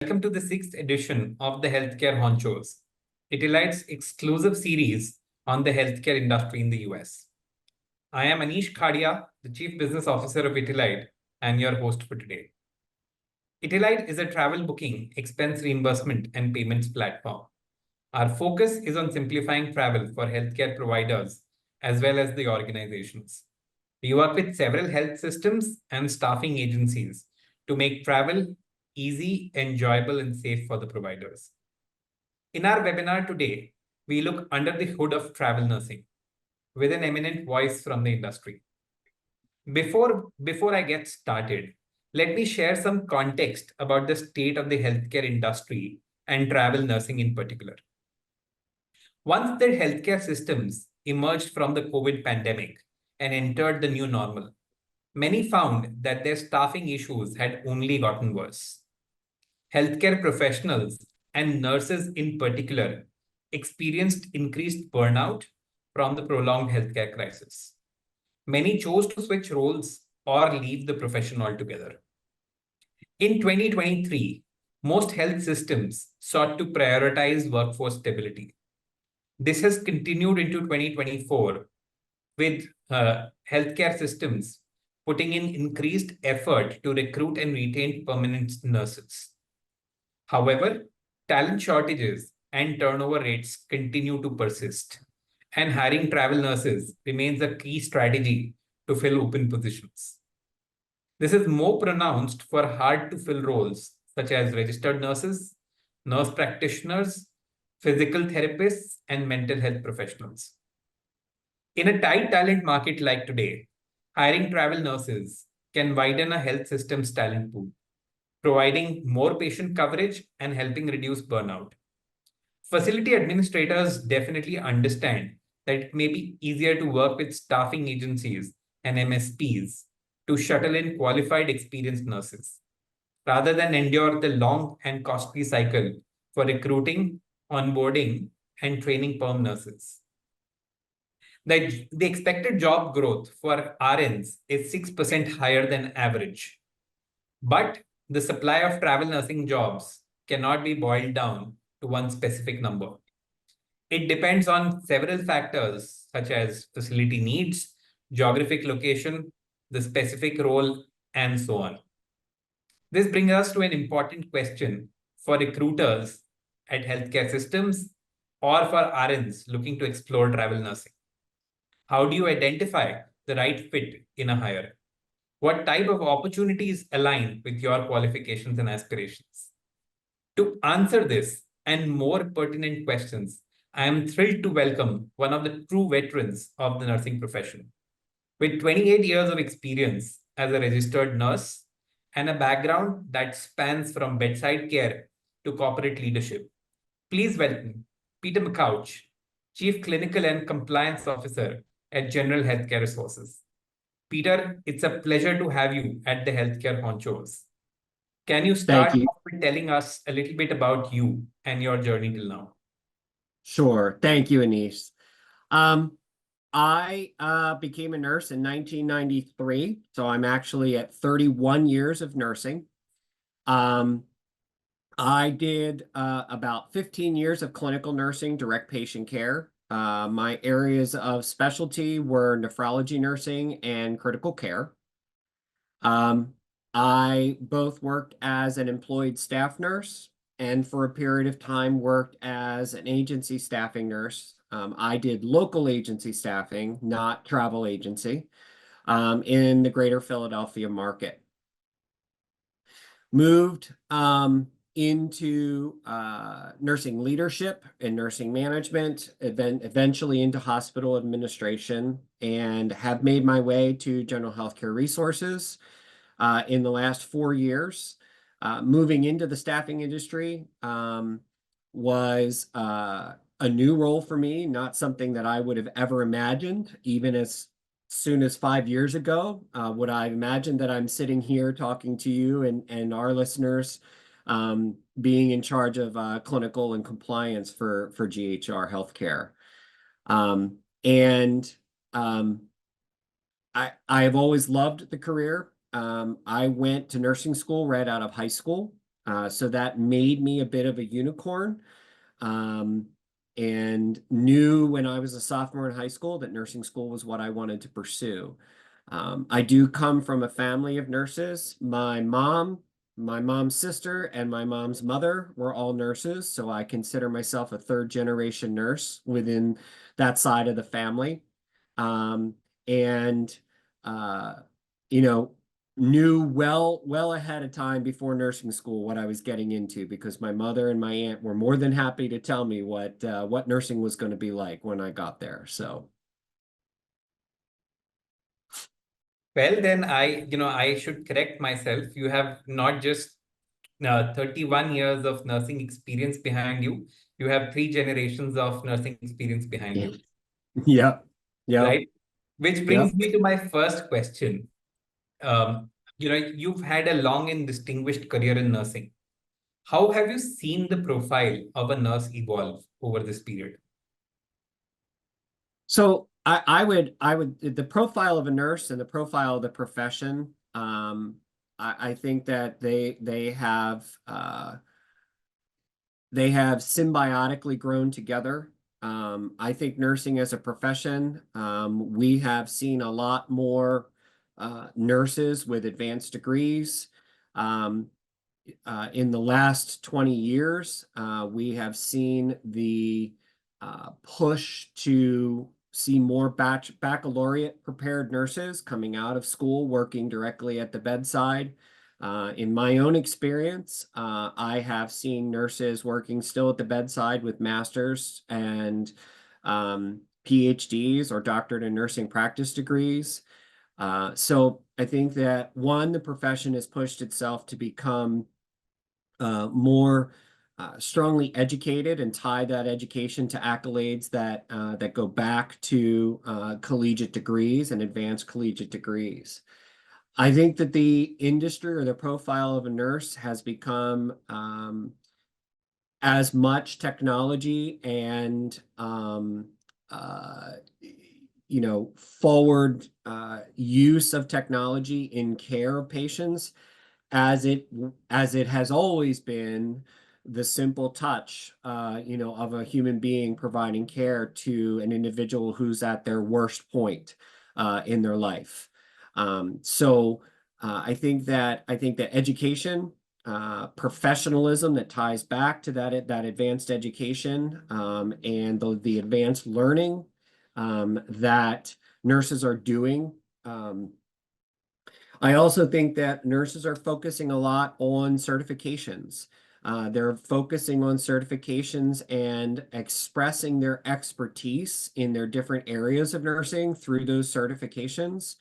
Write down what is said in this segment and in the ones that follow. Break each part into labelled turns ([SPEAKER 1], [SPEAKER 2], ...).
[SPEAKER 1] Welcome to the sixth edition of the Healthcare Honchos, Italy's exclusive series on the healthcare industry in the US. I am Anish Khadia, the Chief Business Officer of Italite, and your host for today. Italite is a travel booking, expense reimbursement, and payments platform. Our focus is on simplifying travel for healthcare providers as well as the organizations. We work with several health systems and staffing agencies to make travel easy, enjoyable, and safe for the providers. In our webinar today, we look under the hood of travel nursing with an eminent voice from the industry. Before I get started, let me share some context about the state of the healthcare industry and travel nursing in particular. Once the healthcare systems emerged from the COVID pandemic and entered the new normal, many found that their staffing issues had only gotten worse. Healthcare professionals and nurses in particular experienced increased burnout from the prolonged healthcare crisis. Many chose to switch roles or leave the profession altogether. In 2023, most health systems sought to prioritize workforce stability. This has continued into 2024 with healthcare systems putting in increased effort to recruit and retain permanent nurses. However, talent shortages and turnover rates continue to persist, and hiring travel nurses remains a key strategy to fill open positions. This is more pronounced for hard-to-fill roles such as registered nurses, nurse practitioners, physical therapists, and mental health professionals. In a tight talent market like today, hiring travel nurses can widen a health system's talent pool, providing more patient coverage and helping reduce burnout. Facility administrators definitely understand that it may be easier to work with staffing agencies and MSPs to shuttle in qualified experienced nurses, rather than endure the long and costly cycle for recruiting, onboarding, and training perm nurses. The expected job growth for RNs is 6% higher than average. But the supply of travel nursing jobs cannot be boiled down to one specific number. It depends on several factors such as facility needs, geographic location, the specific role, and so on. This brings us to an important question for recruiters at healthcare systems or for RNs looking to explore travel nursing. How do you identify the right fit in a hire? What type of opportunities align with your qualifications and aspirations? To answer this and more pertinent questions, I am thrilled to welcome one of the true veterans of the nursing profession. With 28 years of experience as a registered nurse and a background that spans from bedside care to corporate leadership, please welcome Peter Mecouch, Chief Clinical and Compliance Officer at General Healthcare Resources. Peter, it's a pleasure to have you at the Healthcare Honchos. Can you start off with telling us a little bit about you and your journey till now?
[SPEAKER 2] Sure. Thank you, Anish. I became a nurse in 1993, so I'm actually at 31 years of nursing. I did about 15 years of clinical nursing, direct patient care. My areas of specialty were nephrology nursing and critical care. I both worked as an employed staff nurse and for a period of time worked as an agency staffing nurse. I did local agency staffing, not travel agency, in the greater Philadelphia market. Moved into nursing leadership and nursing management, eventually into hospital administration, and have made my way to General Healthcare Resources in the last 4 years. Moving into the staffing industry was a new role for me, not something that I would have ever imagined, even as soon as 5 years ago. Would I imagine that I'm sitting here talking to you and our listeners, being in charge of clinical and compliance for GHR Healthcare. I have always loved the career. I went to nursing school right out of high school. So that made me a bit of a unicorn. And knew when I was a sophomore in high school that nursing school was what I wanted to pursue. I do come from a family of nurses. My mom, my mom's sister, and my mom's mother were all nurses, so I consider myself a third generation nurse within that side of the family. Um, and uh, you know, knew well ahead of time before nursing school what I was getting into, because my mother and my aunt were more than happy to tell me what nursing was going to be like when I got there. So
[SPEAKER 1] Well, then I should correct myself. You have not just 31 years of nursing experience behind you. You have 3 generations of nursing experience behind
[SPEAKER 2] yeah,
[SPEAKER 1] you,
[SPEAKER 2] yep, yep,
[SPEAKER 1] right? Which brings
[SPEAKER 2] yep.
[SPEAKER 1] me to my first question. Um, you've had a long and distinguished career in nursing. How have you seen the profile of a nurse evolve over this period?
[SPEAKER 2] So I would the profile of a nurse and the profile of the profession. I think that they have symbiotically grown together. I think nursing as a profession, we have seen a lot more nurses with advanced degrees. Um, in the last 20 years, we have seen the push to see more baccalaureate prepared nurses coming out of school, working directly at the bedside. In my own experience, I have seen nurses working still at the bedside with masters and PhDs or doctorate in nursing practice degrees. So I think that one, the profession has pushed itself to become more strongly educated and tie that education to accolades that go back to collegiate degrees and advanced collegiate degrees. I think that the industry or the profile of a nurse has become as much technology and uh, forward use of technology in care of patients as it has always been the simple touch of a human being providing care to an individual who's at their worst point in their life. I think that education, professionalism that ties back to that advanced education, and the advanced learning that nurses are doing. I also think that nurses are focusing a lot on certifications. They're focusing on certifications and expressing their expertise in their different areas of nursing through those certifications.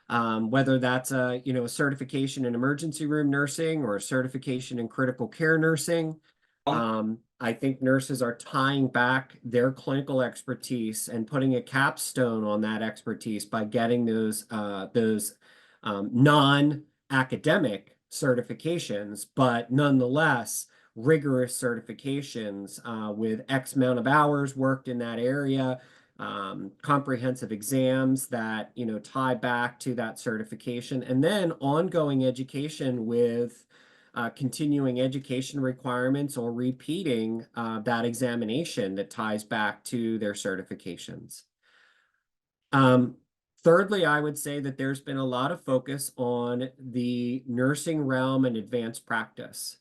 [SPEAKER 2] Whether that's a certification in emergency room nursing or a certification in critical care nursing. I think nurses are tying back their clinical expertise and putting a capstone on that expertise by getting those non-academic certifications, but nonetheless rigorous certifications with X amount of hours worked in that area, comprehensive exams that tie back to that certification, and then ongoing education with continuing education requirements or repeating that examination that ties back to their certifications. Um, Thirdly, I would say that there's been a lot of focus on the nursing realm and advanced practice.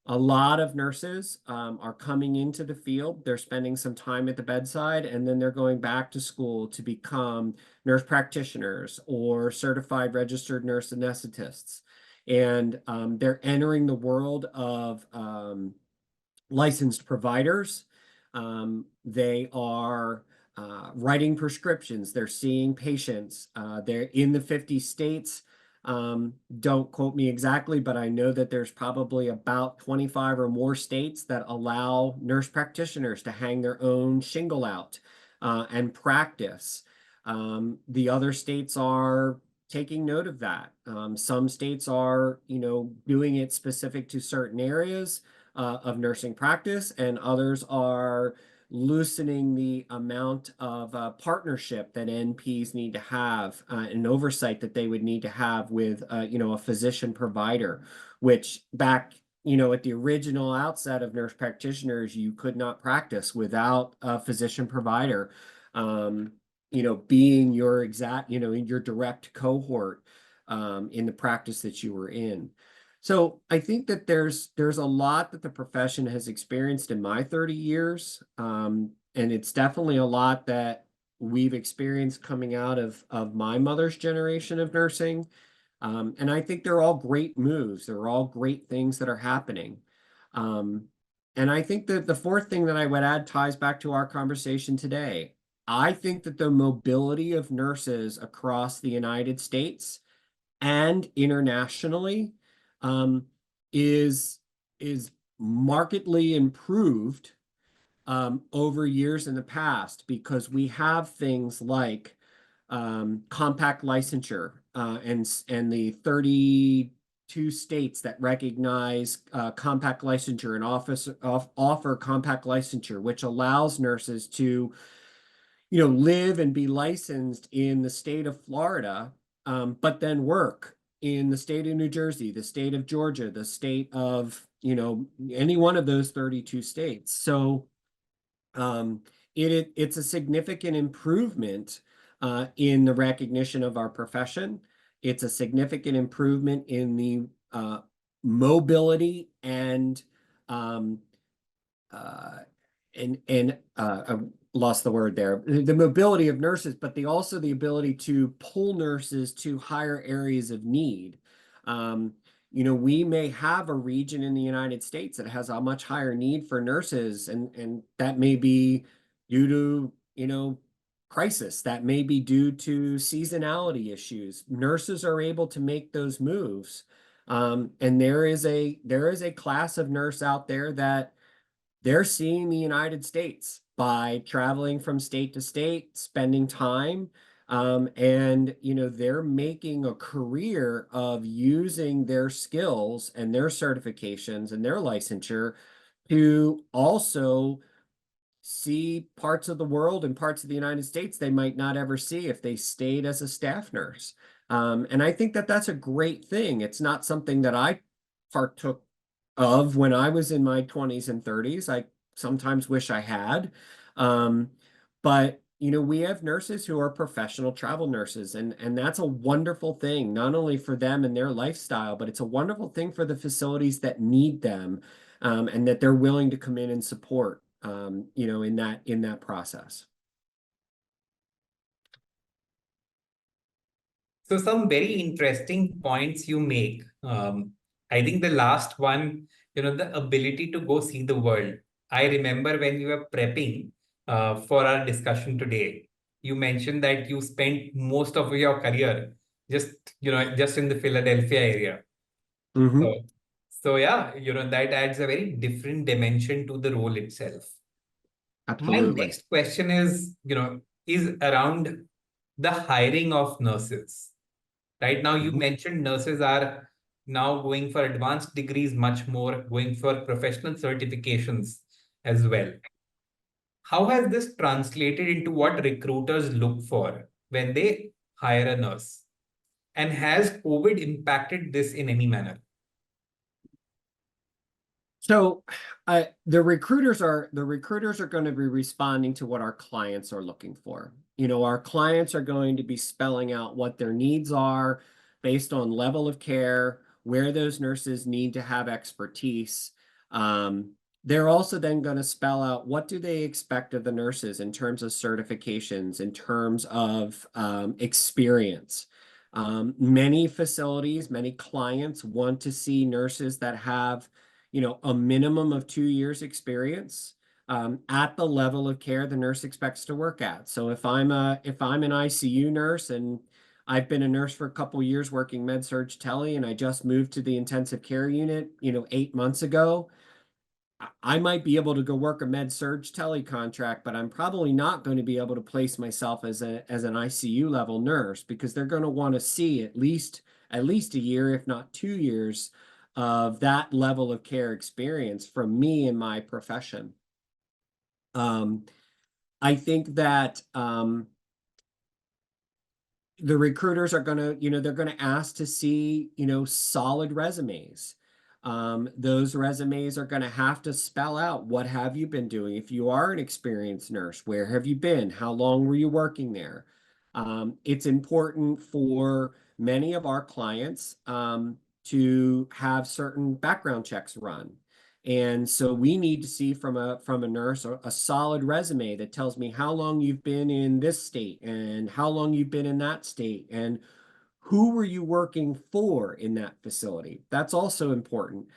[SPEAKER 2] A lot of nurses are coming into the field. They're spending some time at the bedside, and then they're going back to school to become nurse practitioners or certified registered nurse anesthetists. And they're entering the world of licensed providers. They are writing prescriptions. They're seeing patients. They're in the 50 states. Don't quote me exactly, but I know that there's probably about 25 or more states that allow nurse practitioners to hang their own shingle out and practice. The other states are taking note of that. Some states are, doing it specific to certain areas of nursing practice, and others are loosening the amount of partnership that NPs need to have and oversight that they would need to have with, a physician provider, which back at the original outset of nurse practitioners, you could not practice without a physician provider, being your your direct cohort, in the practice that you were in. So I think that there's a lot that the profession has experienced in my 30 years. And it's definitely a lot that we've experienced coming out of my mother's generation of nursing. And I think they're all great moves. They're all great things that are happening. Um, and I think that the fourth thing that I would add ties back to our conversation today. I think that the mobility of nurses across the United States and internationally, um, is is markedly improved, over years in the past, because we have things like, compact licensure, and the 32 states that recognize, compact licensure and offer compact licensure, which allows nurses to live and be licensed in the state of Florida, but then work in the state of New Jersey, the state of Georgia, the state of, any one of those 32 states. So, um, it's a significant improvement, in the recognition of our profession. It's a significant improvement in the, mobility and, um, uh, I lost the word there. The mobility of nurses, but also the ability to pull nurses to higher areas of need. Um, we may have a region in the United States that has a much higher need for nurses, and that may be due to, crisis. That may be due to seasonality issues. Nurses are able to make those moves. And there is a class of nurse out there that they're seeing the United States by traveling from state to state, spending time, and they're making a career of using their skills and their certifications and their licensure to also see parts of the world and parts of the United States they might not ever see if they stayed as a staff nurse. And I think that that's a great thing. It's not something that I partook of when I was in my 20s and 30s. I sometimes wish I had. But we have nurses who are professional travel nurses, and that's a wonderful thing, not only for them and their lifestyle, but it's a wonderful thing for the facilities that need them, and that they're willing to come in and support, in that process.
[SPEAKER 1] So some very interesting points you make. I think the last one, the ability to go see the world. I remember when we were prepping for our discussion today, you mentioned that you spent most of your career just, just in the Philadelphia area.
[SPEAKER 2] Hmm.
[SPEAKER 1] So, so yeah, that adds a very different dimension to the role itself. My
[SPEAKER 2] Absolutely.
[SPEAKER 1] next question is around the hiring of nurses. Right now, you
[SPEAKER 2] Mhm.
[SPEAKER 1] mentioned nurses are now going for advanced degrees much more, going for professional certifications as well. How has this translated into what recruiters look for when they hire a nurse? And has COVID impacted this in any manner?
[SPEAKER 2] So, the recruiters are going to be responding to what our clients are looking for. Our clients are going to be spelling out what their needs are based on level of care, where those nurses need to have expertise. Um, they're also then going to spell out what do they expect of the nurses in terms of certifications, in terms of, experience. Many facilities, many clients want to see nurses that have a minimum of 2 years experience, at the level of care the nurse expects to work at. So if I'm an ICU nurse and I've been a nurse for a couple years working med surg tele, and I just moved to the intensive care unit, 8 months ago, I might be able to go work a med surg tele contract, but I'm probably not going to be able to place myself as an ICU level nurse, because they're going to want to see at least a year, if not 2 years, of that level of care experience from me in my profession. Um, I think that, the recruiters are going to, they're going to ask to see, solid resumes. Those resumes are going to have to spell out what have you been doing. If you are an experienced nurse, where have you been? How long were you working there? It's important for many of our clients to have certain background checks run. And so we need to see from a nurse a solid resume that tells me how long you've been in this state and how long you've been in that state and who were you working for in that facility. That's also important.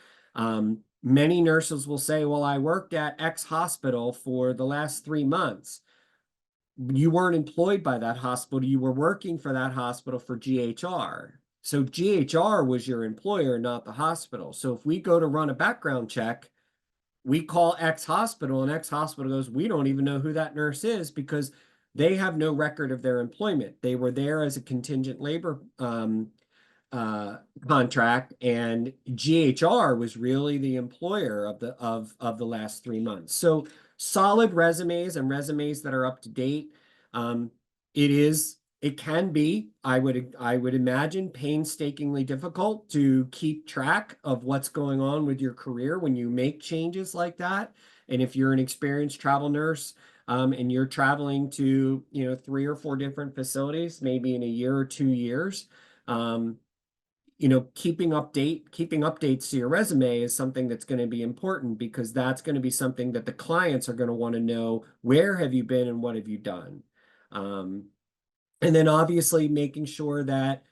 [SPEAKER 2] Many nurses will say, well, I worked at X hospital for the last 3 months. You weren't employed by that hospital. You were working for that hospital for GHR. So GHR was your employer, not the hospital. So if we go to run a background check, we call X hospital and X hospital goes, we don't even know who that nurse is because they have no record of their employment. They were there as a contingent labor contract, and GHR was really the employer of the last 3 months. So solid resumes and resumes that are up to date. It can be, I would imagine, painstakingly difficult to keep track of what's going on with your career when you make changes like that. And if you're an experienced travel nurse, and you're traveling to, 3 or 4 different facilities, maybe in a year or 2 years, keeping updates to your resume is something that's going to be important because that's going to be something that the clients are going to want to know, where have you been and what have you done? And then obviously making sure that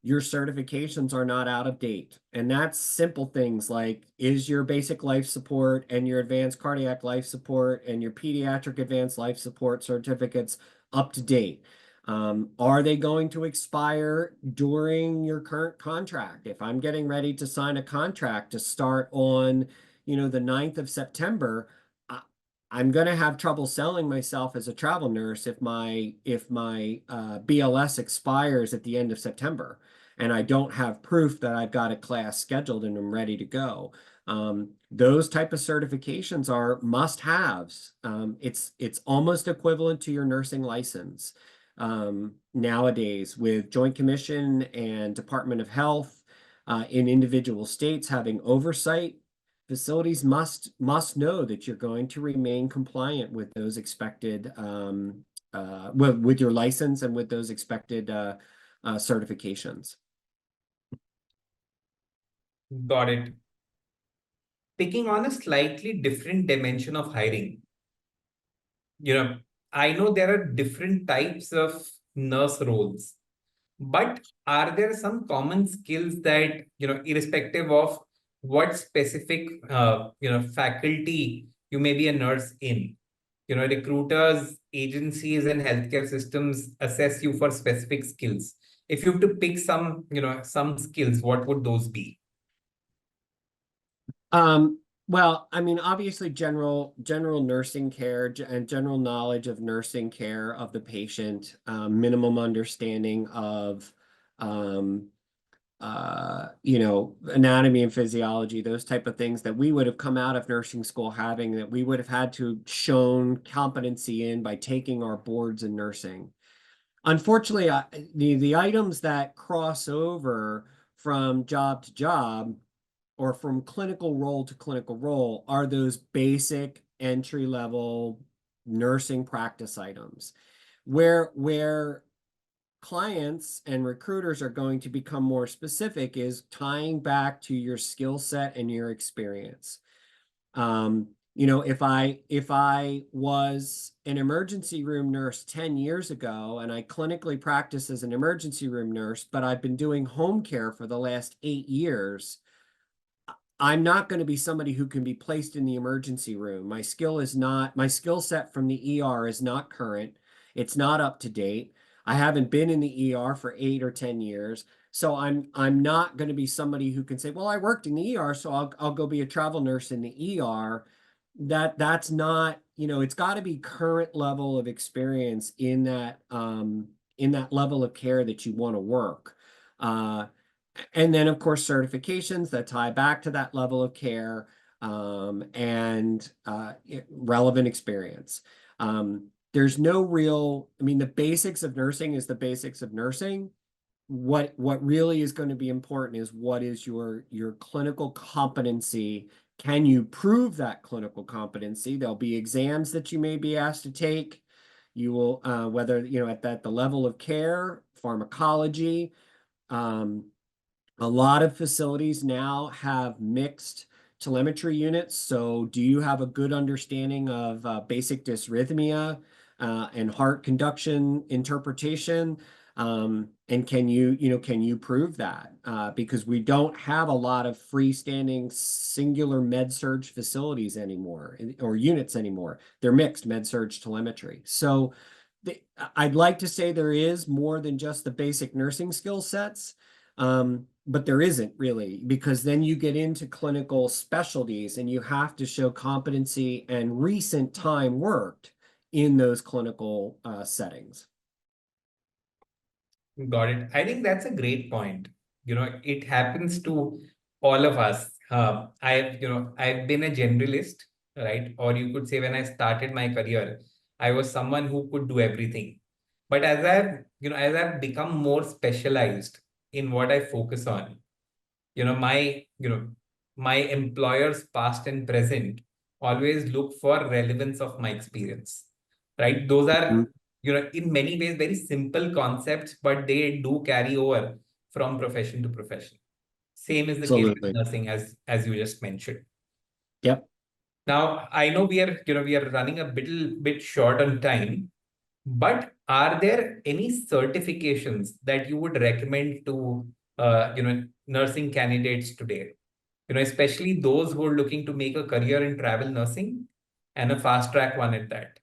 [SPEAKER 2] your certifications are not out of date. And that's simple things like, is your basic life support and your advanced cardiac life support and your pediatric advanced life support certificates up to date? Are they going to expire during your current contract? If I'm getting ready to sign a contract to start on, the 9th of September, I'm going to have trouble selling myself as a travel nurse if my BLS expires at the end of September and I don't have proof that I've got a class scheduled and I'm ready to go. Those type of certifications are must-haves. It's almost equivalent to your nursing license nowadays, with Joint Commission and Department of Health in individual states having oversight. Facilities must know that you're going to remain compliant with those expected with your license and with those expected certifications.
[SPEAKER 1] Got it. Picking on a slightly different dimension of hiring, I know there are different types of nurse roles, but are there some common skills that, irrespective of what specific, faculty you may be a nurse in, recruiters, agencies, and healthcare systems assess you for specific skills. If you have to pick some skills, what would those be?
[SPEAKER 2] Well, I mean, obviously general nursing care and general knowledge of nursing care of the patient, minimum understanding of anatomy and physiology, those type of things that we would have come out of nursing school having, that we would have had to shown competency in by taking our boards in nursing. Unfortunately, the items that cross over from job to job or from clinical role to clinical role are those basic entry-level nursing practice items where clients and recruiters are going to become more specific is tying back to your skill set and your experience. If I was an emergency room nurse 10 years ago and I clinically practice as an emergency room nurse, but I've been doing home care for the last 8 years, I'm not going to be somebody who can be placed in the emergency room. My skill set from the ER is not current. It's not up to date. I haven't been in the ER for 8 or 10 years. So I'm not going to be somebody who can say, well, I worked in the ER, so I'll go be a travel nurse in the ER. That's not, it's got to be current level of experience in that level of care that you want to work. And then, of course, certifications that tie back to that level of care, and relevant experience. There's no real, I mean, the basics of nursing is the basics of nursing. what really is going to be important is what is your clinical competency. Can you prove that clinical competency? There'll be exams that you may be asked to take. You will, whether, at the level of care, pharmacology. A lot of facilities now have mixed telemetry units. So do you have a good understanding of basic dysrhythmia and heart conduction interpretation? And can you prove that? Because we don't have a lot of freestanding singular med-surg facilities anymore, or units anymore. They're mixed med-surg telemetry. So I'd like to say there is more than just the basic nursing skill sets. But there isn't really, because then you get into clinical specialties and you have to show competency and recent time worked in those clinical settings.
[SPEAKER 1] Got it. I think that's a great point. It happens to all of us. I've been a generalist, right? Or you could say when I started my career, I was someone who could do everything. But as I've become more specialized in what I focus on, my employers, past and present, always look for relevance of my experience, right? Those
[SPEAKER 2] Mhm.
[SPEAKER 1] are, in many ways, very simple concepts, but they do carry over from profession to profession. Same is the case with
[SPEAKER 2] Absolutely.
[SPEAKER 1] nursing, as you just mentioned.
[SPEAKER 2] Yep.
[SPEAKER 1] Now, I know we are running a bit short on time, but are there any certifications that you would recommend to nursing candidates today? Especially those who are looking to make a career in travel nursing, and a fast track one at that.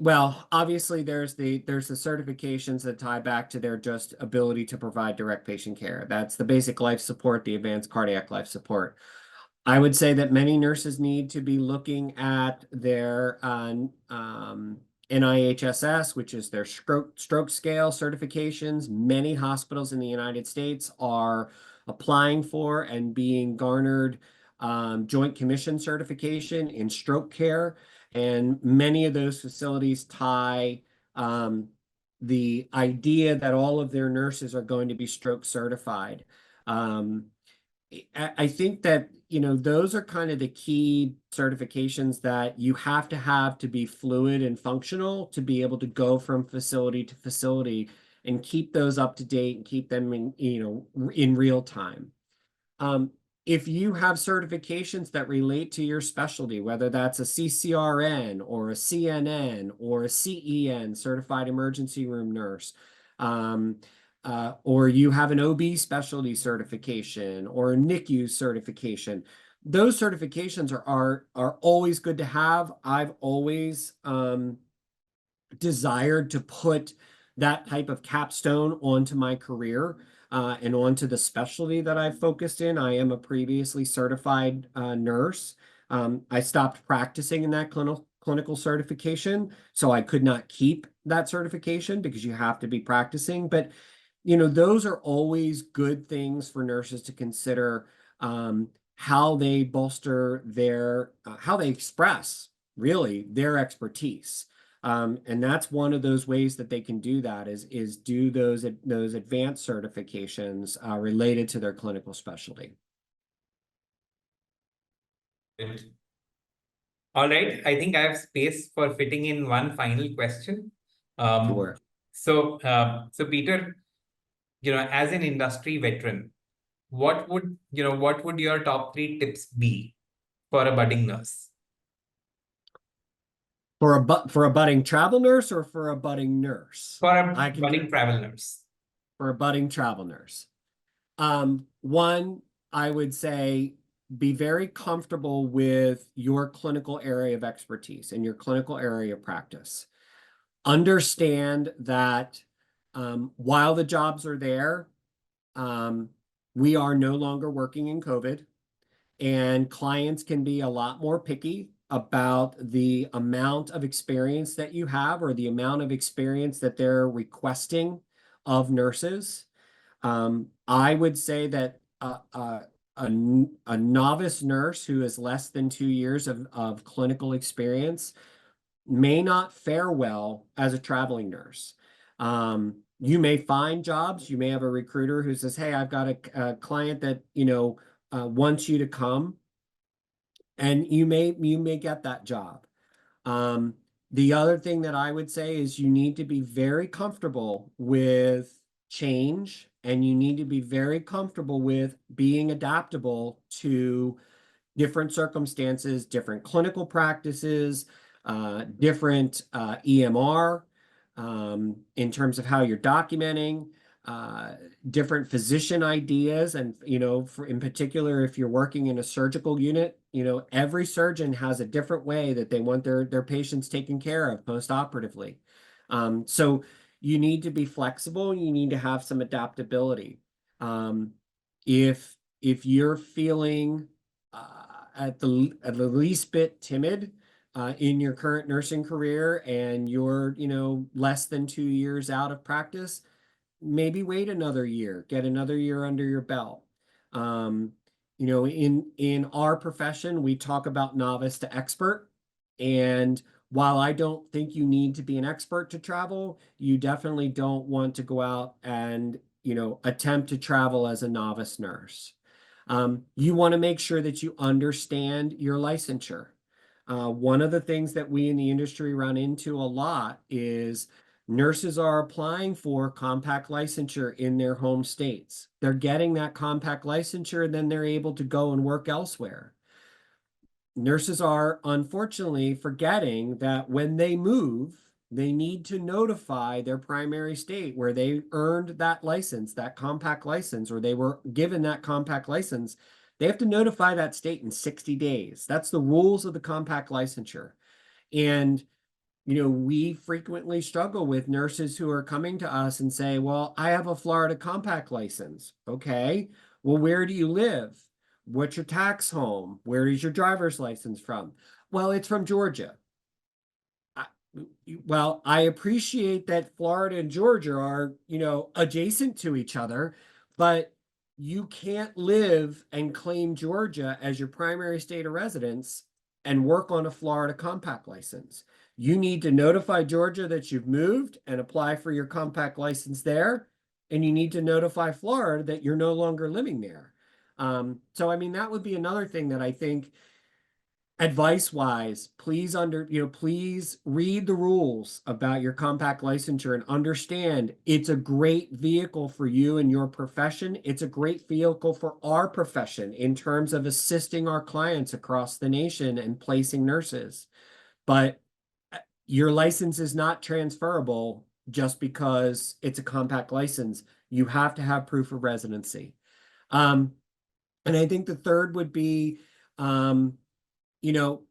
[SPEAKER 2] Well, obviously there's the certifications that tie back to their just ability to provide direct patient care. That's the basic life support, the advanced cardiac life support. I would say that many nurses need to be looking at their NIHSS, which is their stroke scale certifications. Many hospitals in the United States are applying for and being garnered Joint Commission certification in stroke care. And many of those facilities tie the idea that all of their nurses are going to be stroke certified. I think that, those are kind of the key certifications that you have to be fluid and functional to be able to go from facility to facility and keep those up to date and keep them in real time. Um, if you have certifications that relate to your specialty, whether that's a CCRN or a CNN or a CEN, Certified Emergency Room Nurse, or you have an OB specialty certification or a NICU certification, those certifications are always good to have. I've always desired to put that type of capstone onto my career and onto the specialty that I've focused in. I am a previously certified nurse. I stopped practicing in that clinical certification, so I could not keep that certification because you have to be practicing. But those are always good things for nurses to consider, how they bolster how they express really their expertise. And that's one of those ways that they can do that is do those advanced certifications related to their clinical specialty.
[SPEAKER 1] All right, I think I have space for fitting in one final question. Um,
[SPEAKER 2] Sure.
[SPEAKER 1] so Peter, as an industry veteran, what would your top 3 tips be for a budding nurse?
[SPEAKER 2] For a budding travel nurse or for a budding nurse?
[SPEAKER 1] For a
[SPEAKER 2] I can
[SPEAKER 1] budding travel nurse.
[SPEAKER 2] For a budding travel nurse. One, I would say be very comfortable with your clinical area of expertise and your clinical area of practice. Understand that while the jobs are there, we are no longer working in COVID, and clients can be a lot more picky about the amount of experience that you have or the amount of experience that they're requesting of nurses. I would say that a novice nurse who has less than 2 years of clinical experience may not fare well as a traveling nurse. You may find jobs. You may have a recruiter who says, "Hey, I've got a client that, wants you to come," and you may get that job. Um, the other thing that I would say is you need to be very comfortable with change, and you need to be very comfortable with being adaptable to different circumstances, different clinical practices, different EMR, in terms of how you're documenting, uh, different physician ideas. And, in particular, if you're working in a surgical unit, every surgeon has a different way that they want their patients taken care of post-operatively. So you need to be flexible. You need to have some adaptability. Um, if you're feeling at the least bit timid in your current nursing career, and you're, less than 2 years out of practice, maybe wait another year, get another year under your belt. Um, in our profession, we talk about novice to expert. And while I don't think you need to be an expert to travel, you definitely don't want to go out and, attempt to travel as a novice nurse. You want to make sure that you understand your licensure. One of the things that we in the industry run into a lot is nurses are applying for compact licensure in their home states. They're getting that compact licensure, and then they're able to go and work elsewhere. Nurses are unfortunately forgetting that when they move, they need to notify their primary state where they earned that license, that compact license, or they were given that compact license. They have to notify that state in 60 days. That's the rules of the compact licensure. And we frequently struggle with nurses who are coming to us and say, "Well, I have a Florida compact license." Okay. Well, where do you live? What's your tax home? Where is your driver's license from? Well, it's from Georgia. I, well, I appreciate that Florida and Georgia are, adjacent to each other, but you can't live and claim Georgia as your primary state of residence and work on a Florida compact license. You need to notify Georgia that you've moved and apply for your compact license there. And you need to notify Florida that you're no longer living there. So, I mean, that would be another thing that I think, advice wise, please read the rules about your compact licensure and understand it's a great vehicle for you and your profession. It's a great vehicle for our profession in terms of assisting our clients across the nation and placing nurses. But your license is not transferable just because it's a compact license. You have to have proof of residency. Um, and I think the third would be, you know,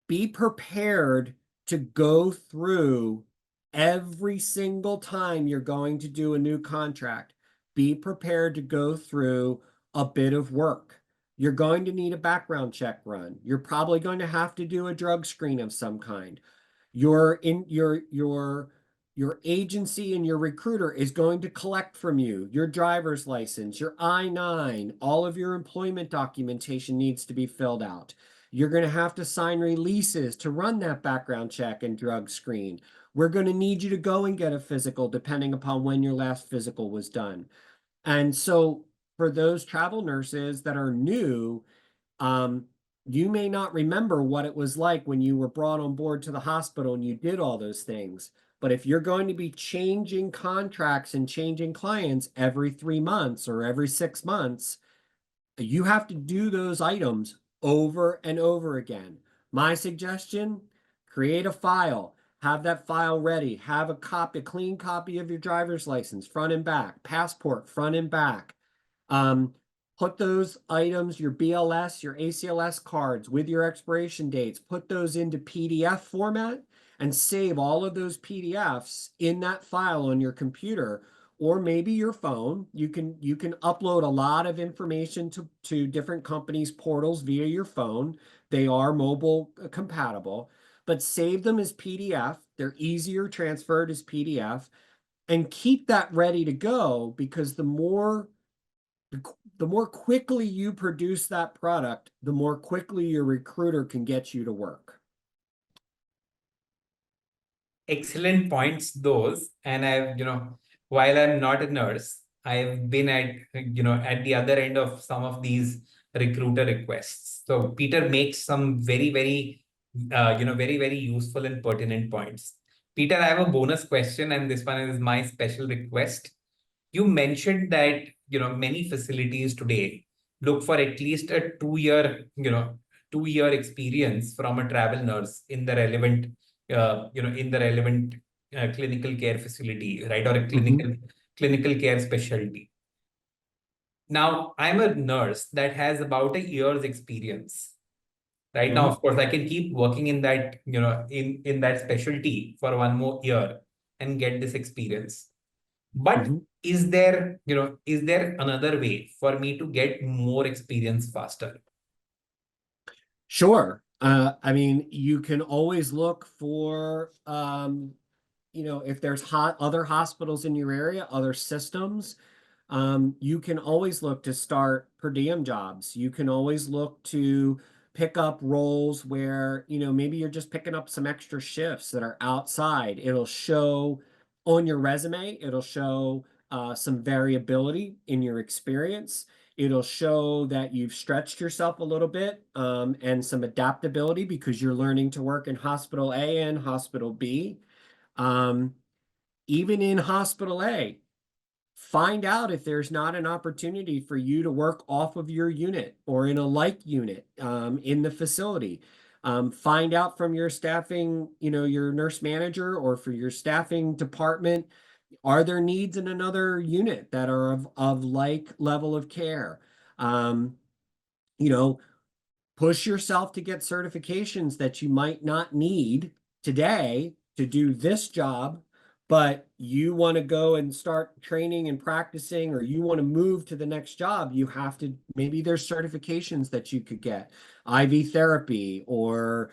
[SPEAKER 2] be prepared to go through every single time you're going to do a new contract. Be prepared to go through a bit of work. You're going to need a background check run. You're probably going to have to do a drug screen of some kind. Your agency and your recruiter is going to collect from you your driver's license, your I-9, all of your employment documentation needs to be filled out. You're going to have to sign releases to run that background check and drug screen. We're going to need you to go and get a physical depending upon when your last physical was done. And so for those travel nurses that are new, um, you may not remember what it was like when you were brought on board to the hospital and you did all those things. But if you're going to be changing contracts and changing clients every 3 months or every 6 months, you have to do those items over and over again. My suggestion, create a file, have that file ready, have a clean copy of your driver's license, front and back, passport, front and back. Um, Put those items, your BLS, your ACLS cards with your expiration dates, put those into PDF format and save all of those PDFs in that file on your computer or maybe your phone. You can upload a lot of information to different companies' portals via your phone. They are mobile compatible, but save them as PDF. They're easier transferred as PDF, and keep that ready to go, because the more quickly you produce that product, the more quickly your recruiter can get you to work.
[SPEAKER 1] Excellent points, those. And I've, while I'm not a nurse, I've been at the other end of some of these recruiter requests. So Peter makes some very, very useful and pertinent points. Peter, I have a bonus question, and this one is my special request. You mentioned that, many facilities today look for at least a 2 year experience from a travel nurse in the relevant, clinical care facility, right? Or a clinical care specialty. Now, I'm a nurse that has about a year's experience. Right now, of course, I can keep working in that, in that specialty for 1 more year and get this experience. But is there another way for me to get more experience faster?
[SPEAKER 2] Sure. I mean, you can always look for, if there's other hospitals in your area, other systems, you can always look to start per diem jobs. You can always look to pick up roles where, maybe you're just picking up some extra shifts that are outside. It'll show on your resume, it'll show some variability in your experience. It'll show that you've stretched yourself a little bit and some adaptability because you're learning to work in hospital A and hospital B. Even in hospital A, find out if there's not an opportunity for you to work off of your unit or in a like unit in the facility. Find out from your staffing, your nurse manager or for your staffing department, are there needs in another unit that are of like level of care? Um, you know, push yourself to get certifications that you might not need today to do this job, but you want to go and start training and practicing, or you want to move to the next job. You have to, maybe there's certifications that you could get, IV therapy, or,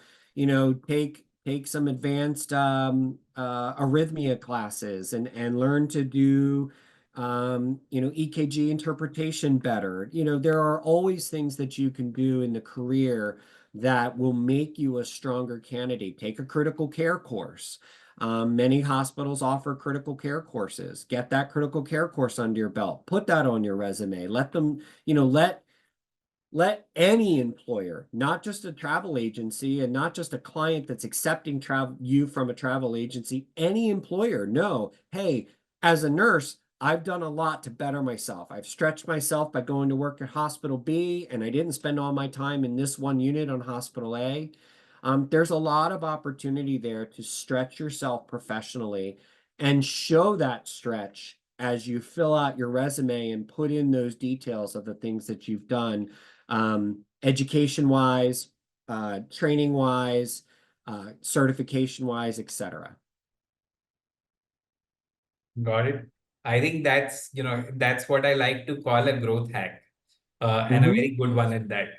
[SPEAKER 2] take some advanced arrhythmia classes and learn to do EKG interpretation better. There are always things that you can do in the career that will make you a stronger candidate. Take a critical care course. Many hospitals offer critical care courses. Get that critical care course under your belt. Put that on your resume. Let them, let any employer, not just a travel agency and not just a client that's accepting you from a travel agency, any employer know, hey, as a nurse, I've done a lot to better myself. I've stretched myself by going to work at hospital B, and I didn't spend all my time in this one unit on hospital A. There's a lot of opportunity there to stretch yourself professionally and show that stretch as you fill out your resume and put in those details of the things that you've done, education wise, training wise, certification wise, etc.
[SPEAKER 1] Got it. I think that's what I like to call a growth hack, and a
[SPEAKER 2] Mm-hmm.
[SPEAKER 1] very good one at that.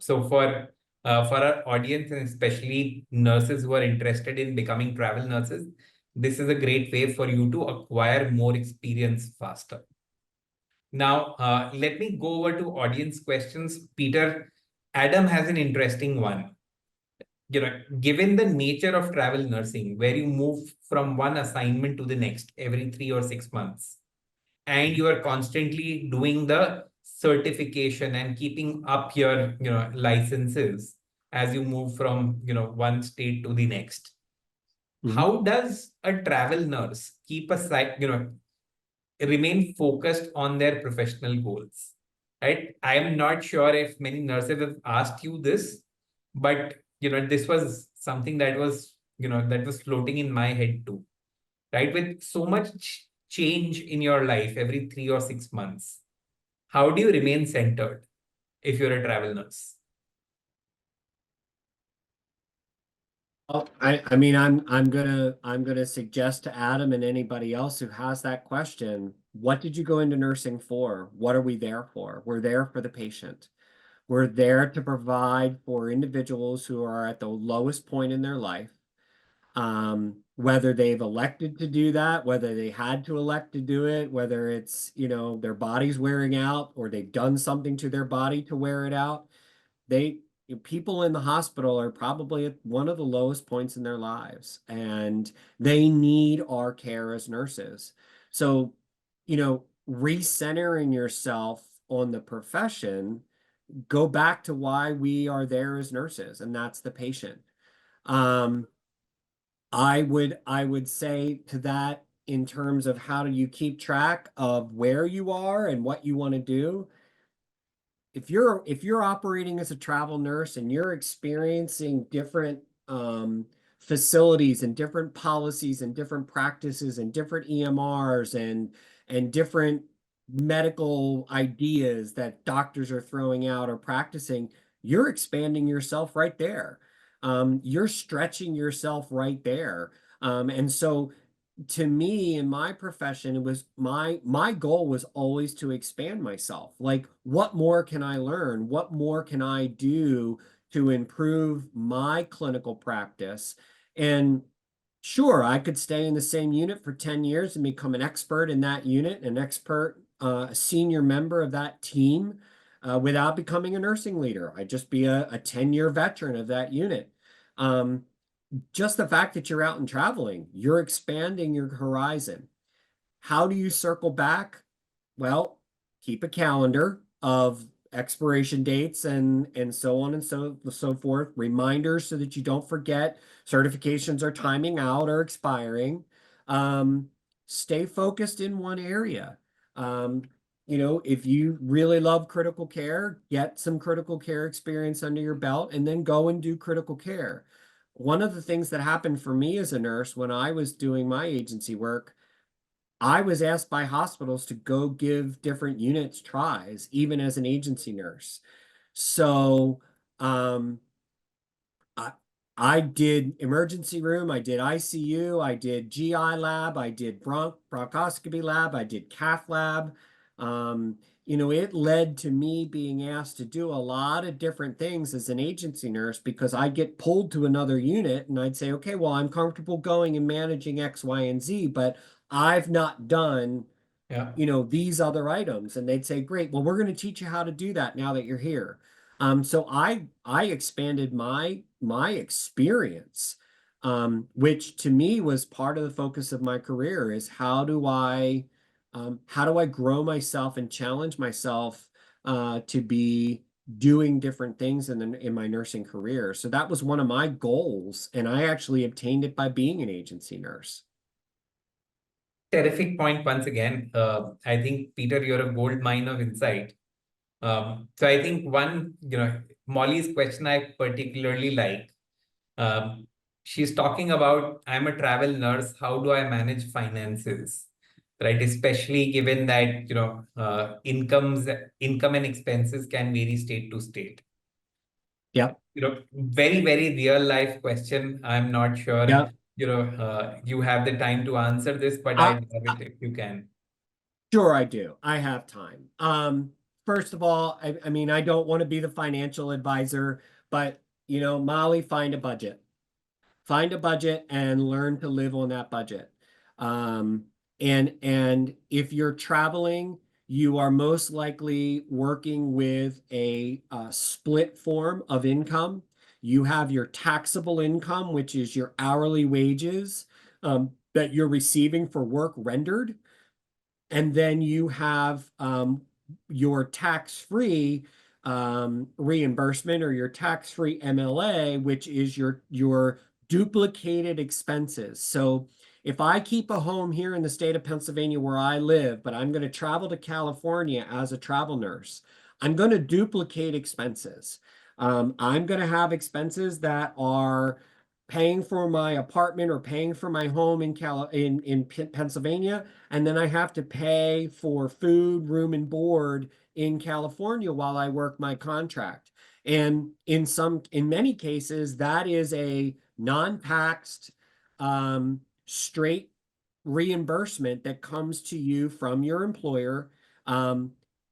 [SPEAKER 1] So for our audience, and especially nurses who are interested in becoming travel nurses, this is a great way for you to acquire more experience faster. Now, let me go over to audience questions. Peter, Adam has an interesting one. Given the nature of travel nursing, where you move from one assignment to the next every 3 or 6 months, and you are constantly doing the certification and keeping up your, licenses as you move from, one state to the next.
[SPEAKER 2] Mm-hmm.
[SPEAKER 1] How does a travel nurse keep aside, remain focused on their professional goals? Right? I am not sure if many nurses have asked you this, but this was something that was floating in my head too. Right? With so much change in your life every 3 or 6 months, how do you remain centered if you're a travel nurse?
[SPEAKER 2] Oh, I mean, I'm gonna suggest to Adam and anybody else who has that question, what did you go into nursing for? What are we there for? We're there for the patient. We're there to provide for individuals who are at the lowest point in their life. Whether they've elected to do that, whether they had to elect to do it, whether it's, their body's wearing out or they've done something to their body to wear it out. People in the hospital are probably at one of the lowest points in their lives, and they need our care as nurses. So, recentering yourself on the profession, go back to why we are there as nurses, and that's the patient. Um, I would say to that, in terms of how do you keep track of where you are and what you want to do, if you're operating as a travel nurse and you're experiencing different facilities and different policies and different practices and different EMRs and different medical ideas that doctors are throwing out or practicing, you're expanding yourself right there. You're stretching yourself right there. And so to me in my profession, it was my goal was always to expand myself. Like, what more can I learn? What more can I do to improve my clinical practice? And sure, I could stay in the same unit for 10 years and become an expert in that unit, an expert, a senior member of that team, without becoming a nursing leader. I'd just be a 10-year veteran of that unit. Um, just the fact that you're out and traveling, you're expanding your horizon. How do you circle back? Well, keep a calendar of expiration dates and so on and so forth, reminders so that you don't forget certifications are timing out or expiring. Um, Stay focused in one area. Um, if you really love critical care, get some critical care experience under your belt and then go and do critical care. One of the things that happened for me as a nurse when I was doing my agency work, I was asked by hospitals to go give different units tries, even as an agency nurse. So, I, I did emergency room, I did ICU, I did GI lab, I did bronchoscopy lab, I did cath lab. It led to me being asked to do a lot of different things as an agency nurse because I get pulled to another unit and I'd say, okay, well, I'm comfortable going and managing X, Y, and Z, but I've not done
[SPEAKER 1] Yeah.
[SPEAKER 2] these other items. And they'd say, great, well, we're going to teach you how to do that now that you're here. So I expanded my experience, which to me was part of the focus of my career is how do I grow myself and challenge myself to be doing different things in my nursing career. So that was one of my goals, and I actually obtained it by being an agency nurse.
[SPEAKER 1] Terrific point once again. I think, Peter, you're a gold mine of insight. So I think Molly's question I particularly like. She's talking about, I'm a travel nurse. How do I manage finances? Right, especially given that income and expenses can vary state to state.
[SPEAKER 2] Yep.
[SPEAKER 1] Very, very real life question. I'm not sure
[SPEAKER 2] Yep.
[SPEAKER 1] you have the time to answer this, but
[SPEAKER 2] I,
[SPEAKER 1] I'd love it if you can.
[SPEAKER 2] Sure, I do. I have time. First of all, I mean, I don't want to be the financial advisor, but Molly, find a budget. Find a budget and learn to live on that budget. Um, and if you're traveling, you are most likely working with a split form of income. You have your taxable income, which is your hourly wages that you're receiving for work rendered. And then you have your tax-free reimbursement or your tax-free MLA, which is your duplicated expenses. So if I keep a home here in the state of Pennsylvania where I live, but I'm going to travel to California as a travel nurse, I'm going to duplicate expenses. I'm going to have expenses that are paying for my apartment or paying for my home in Pennsylvania, and then I have to pay for food, room, and board in California while I work my contract. And in many cases, that is a non-taxed, straight reimbursement that comes to you from your employer.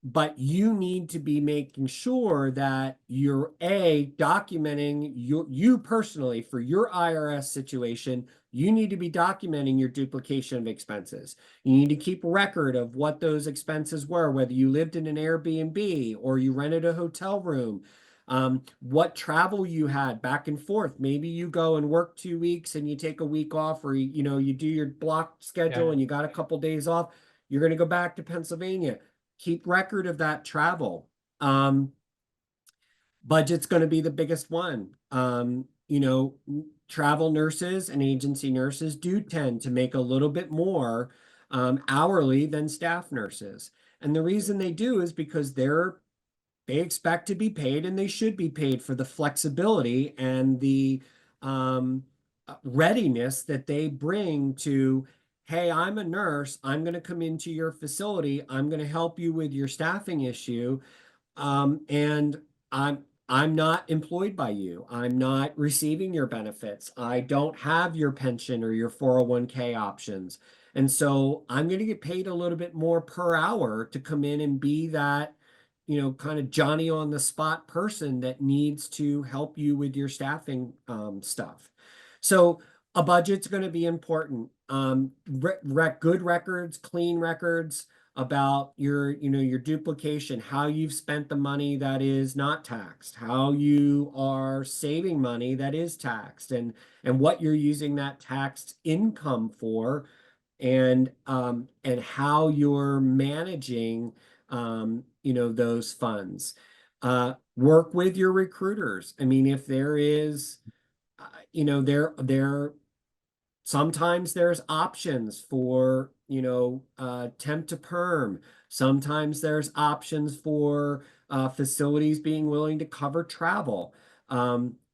[SPEAKER 2] But you need to be making sure that you're documenting you personally for your IRS situation. You need to be documenting your duplication of expenses. You need to keep record of what those expenses were, whether you lived in an Airbnb or you rented a hotel room. what travel you had back and forth. Maybe you go and work 2 weeks and you take a week off, or you do your block schedule and you got a couple days off. You're going to go back to Pennsylvania. Keep record of that travel. Budget's going to be the biggest one. Travel nurses and agency nurses do tend to make a little bit more hourly than staff nurses. And the reason they do is because they expect to be paid, and they should be paid for the flexibility and the readiness that they bring to, hey, I'm a nurse, I'm going to come into your facility, I'm going to help you with your staffing issue, and I'm not employed by you. I'm not receiving your benefits. I don't have your pension or your 401k options. And so I'm going to get paid a little bit more per hour to come in and be that, kind of Johnny on the spot person that needs to help you with your staffing stuff. So a budget's going to be important. Good records, clean records about your duplication, how you've spent the money that is not taxed, how you are saving money that is taxed, and what you're using that taxed income for, and how you're managing those funds. Work with your recruiters. I mean, if there is, sometimes there's options for, temp to perm. Sometimes there's options for facilities being willing to cover travel.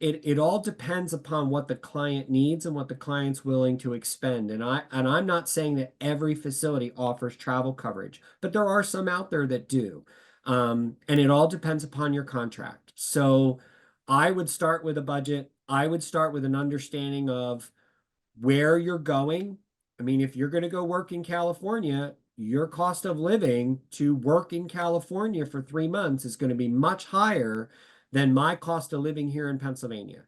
[SPEAKER 2] It all depends upon what the client needs and what the client's willing to expend. And I'm not saying that every facility offers travel coverage, but there are some out there that do. And it all depends upon your contract. So I would start with a budget. I would start with an understanding of where you're going. I mean, if you're going to go work in California, your cost of living to work in California for 3 months is going to be much higher than my cost of living here in Pennsylvania.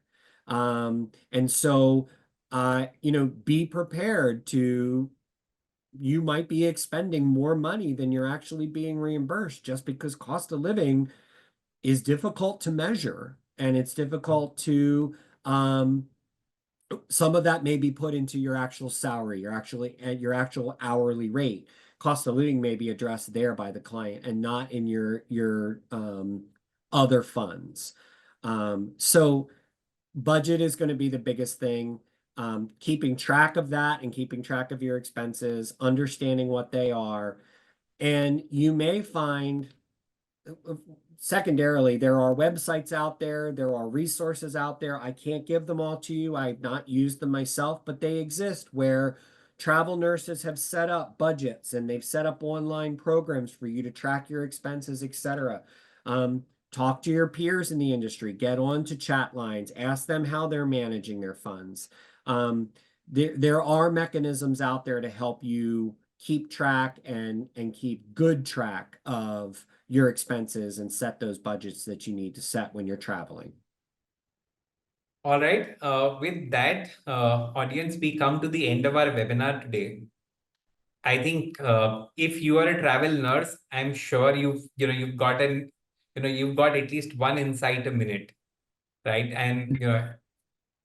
[SPEAKER 2] And so, be prepared to, you might be expending more money than you're actually being reimbursed, just because cost of living is difficult to measure, and it's difficult to, some of that may be put into your actual salary, your actual hourly rate. Cost of living may be addressed there by the client and not in your other funds. So budget is going to be the biggest thing. Keeping track of that and keeping track of your expenses, understanding what they are. And you may find, secondarily, there are websites out there, there are resources out there. I can't give them all to you. I've not used them myself, but they exist, where travel nurses have set up budgets and they've set up online programs for you to track your expenses, etc. Talk to your peers in the industry, get on to chat lines, ask them how they're managing their funds. There are mechanisms out there to help you keep track and keep good track of your expenses and set those budgets that you need to set when you're traveling.
[SPEAKER 1] All right. With that, audience, we come to the end of our webinar today. I think if you are a travel nurse, I'm sure you've got at least one insight a minute, right? And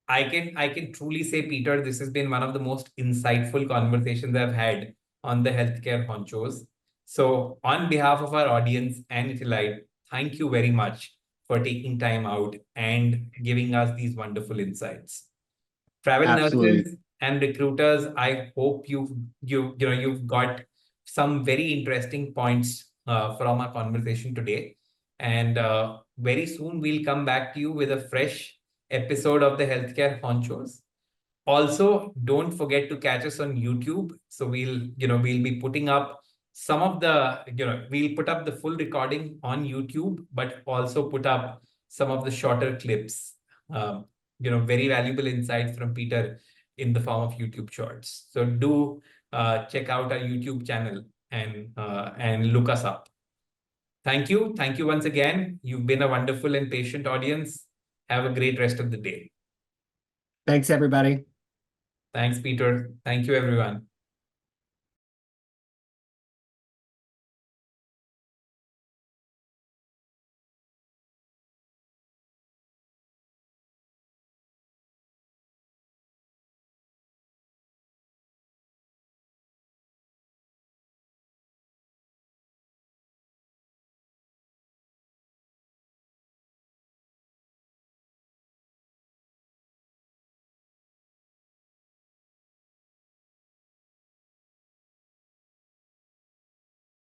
[SPEAKER 1] I can truly say, Peter, this has been one of the most insightful conversations I've had on the Healthcare Honchos. So on behalf of our audience and Itilite, thank you very much for taking time out and giving us these wonderful insights. Travel
[SPEAKER 2] Absolutely.
[SPEAKER 1] nurses and recruiters, I hope you've got some very interesting points from our conversation today. And very soon we'll come back to you with a fresh episode of the Healthcare Honchos. Also, don't forget to catch us on YouTube. So we'll be putting up some of the, we'll put up the full recording on YouTube, but also put up some of the shorter clips. Very valuable insights from Peter in the form of YouTube shorts. So do check out our YouTube channel and look us up. Thank you. Thank you once again. You've been a wonderful and patient audience. Have a great rest of the day.
[SPEAKER 2] Thanks, everybody.
[SPEAKER 1] Thanks, Peter. Thank you, everyone.